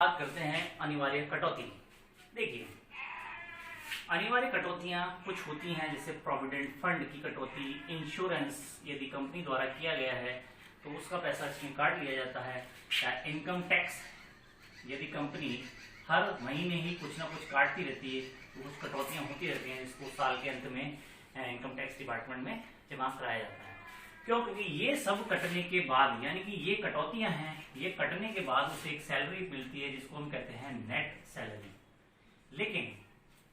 बात करते हैं अनिवार्य कटौती। देखिए, अनिवार्य कटौतियां कुछ होती हैं, जैसे प्रोविडेंट फंड की कटौती, इंश्योरेंस यदि कंपनी द्वारा किया गया है तो उसका पैसा इसमें काट लिया जाता है, या इनकम टैक्स यदि कंपनी हर महीने ही कुछ ना कुछ काटती रहती है तो कुछ कटौतियां होती रहती हैं, जिसको साल के अंत में इनकम टैक्स डिपार्टमेंट में जमा कराया जाता है। क्यों? क्योंकि ये सब कटने के बाद, यानी कि ये कटौतियां हैं, ये कटने के बाद उसे एक सैलरी मिलती है जिसको हम कहते हैं नेट सैलरी। लेकिन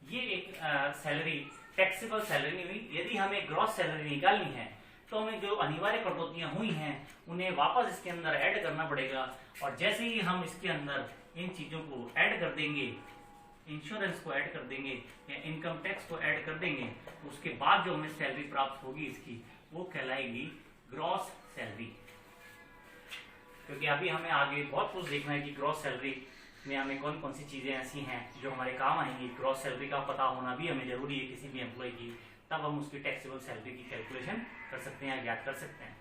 ये एक सैलरी टैक्सेबल सैलरी नहीं हुई। यदि हमें ग्रॉस सैलरी निकालनी है तो हमें जो अनिवार्य कटौतियां हुई हैं उन्हें वापस इसके अंदर ऐड करना पड़ेगा, और जैसे ही हम इसके अंदर इन चीजों को ऐड कर देंगे, इंश्योरेंस को ऐड कर देंगे या इनकम टैक्स को ऐड कर देंगे, तो उसके बाद जो हमें सैलरी प्राप्त होगी इसकी, वो कहलाएगी ग्रॉस सैलरी। क्योंकि अभी हमें आगे बहुत कुछ देखना है कि ग्रॉस सैलरी में हमें कौन कौन सी चीजें ऐसी हैं जो हमारे काम आएंगी। ग्रॉस सैलरी का पता होना भी हमें जरूरी है किसी भी एम्प्लॉय की, तब हम उसकी टैक्सेबल सैलरी की कैलकुलेशन कर सकते हैं, ज्ञात कर सकते हैं।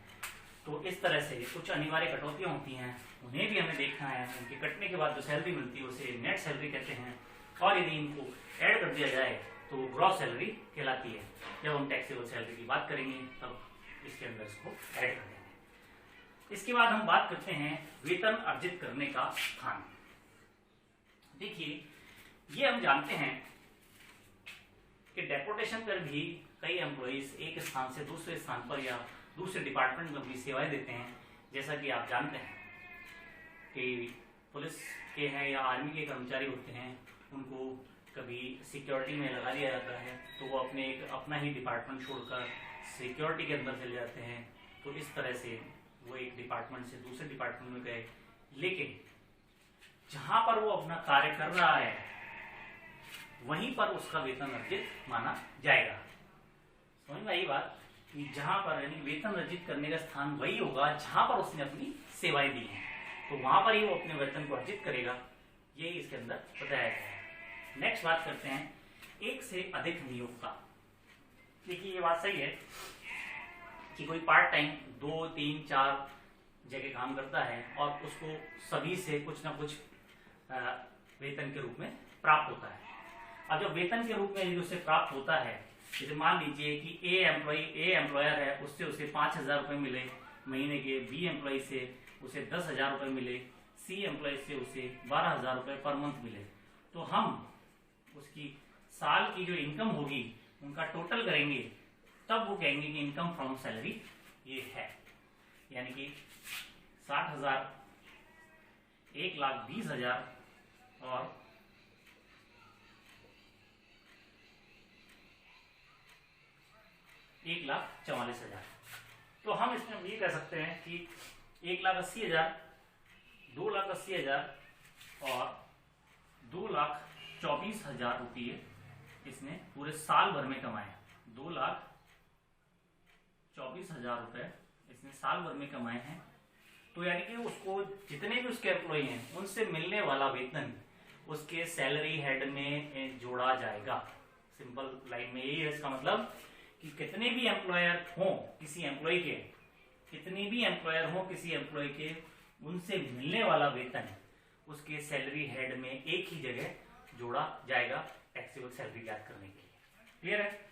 तो इस तरह से कुछ अनिवार्य कटौतियां होती हैं, उन्हें भी हमें देखना है। उनके कटने के बाद जो सैलरी मिलती है उसे नेट सैलरी कहते हैं, और यदि इनको ऐड कर दिया जाए तो वो ग्रॉस सैलरी कहलाती है। जब हम टैक्सेबल सैलरी की बात करेंगे तब इसके अंदर इसको ऐड कर देंगे। इसके बाद हम बात करते हैं वेतन अर्जित करने का स्थान। देखिए, ये हम जानते हैं कि डेपुटेशन पर भी कई एम्प्लॉइज एक स्थान से दूसरे स्थान पर या दूसरे डिपार्टमेंट में अपनी सेवाएं देते हैं। जैसा कि आप जानते हैं कि पुलिस के हैं या आर्मी के कर्मचारी होते हैं, उनको कभी सिक्योरिटी में लगा दिया जाता है तो वो अपना ही डिपार्टमेंट छोड़कर सिक्योरिटी के अंदर चले जाते हैं। तो इस तरह से वो एक डिपार्टमेंट से दूसरे डिपार्टमेंट में गए, लेकिन जहां पर वो अपना कार्य कर रहा है वहीं पर उसका वेतन अर्जित माना जाएगा। समझ में आई बात? कि जहां पर, यानी वेतन अर्जित करने का स्थान वही होगा जहां पर उसने अपनी सेवाएं दी हैं, तो वहां पर ही वो अपने वेतन को अर्जित करेगा। ये इसके अंदर बताया गया है। नेक्स्ट बात करते हैं एक से अधिक नियोक्ता। देखिए, ये बात सही है कि कोई पार्ट टाइम 2, 3, 4 जगह काम करता है और उसको सभी से कुछ ना कुछ वेतन के रूप में प्राप्त होता है। अब जब वेतन के रूप में यदि उसे प्राप्त होता है, जैसे मान लीजिए कि ए एम्प्लॉयर है, उससे उसे 5,000 रुपए मिले महीने के, बी एम्प्लॉय से उसे 10,000 रुपए मिले, सी एम्प्लॉय से उसे 12,000 रुपए पर मंथ मिले, तो हम उसकी साल की जो इनकम होगी उनका टोटल करेंगे, तब वो कहेंगे कि इनकम फ्रॉम सैलरी ये है। यानी कि 60,000, 1,20,000 और 1,44,000। तो हम इसमें ये कह सकते हैं कि 1,80,000, 2,80,000 और 2,24,000 रुपये इसने पूरे साल भर में कमाए। 2,24,000 रुपए इसने साल भर में कमाए हैं। तो यानी कि उसको जितने भी उसके एम्प्लॉय हैं उनसे मिलने वाला वेतन उसके सैलरी हेड में जोड़ा जाएगा। सिंपल लाइन में यही है इसका मतलब कि कितने भी एम्प्लॉयर हो किसी एम्प्लॉय के, कितने भी एम्प्लॉयर हो किसी एम्प्लॉय के, उनसे मिलने वाला वेतन उसके सैलरी हेड में एक ही जगह जोड़ा जाएगा टैक्सेबल सैलरी ज्ञात करने के लिए। क्लियर है?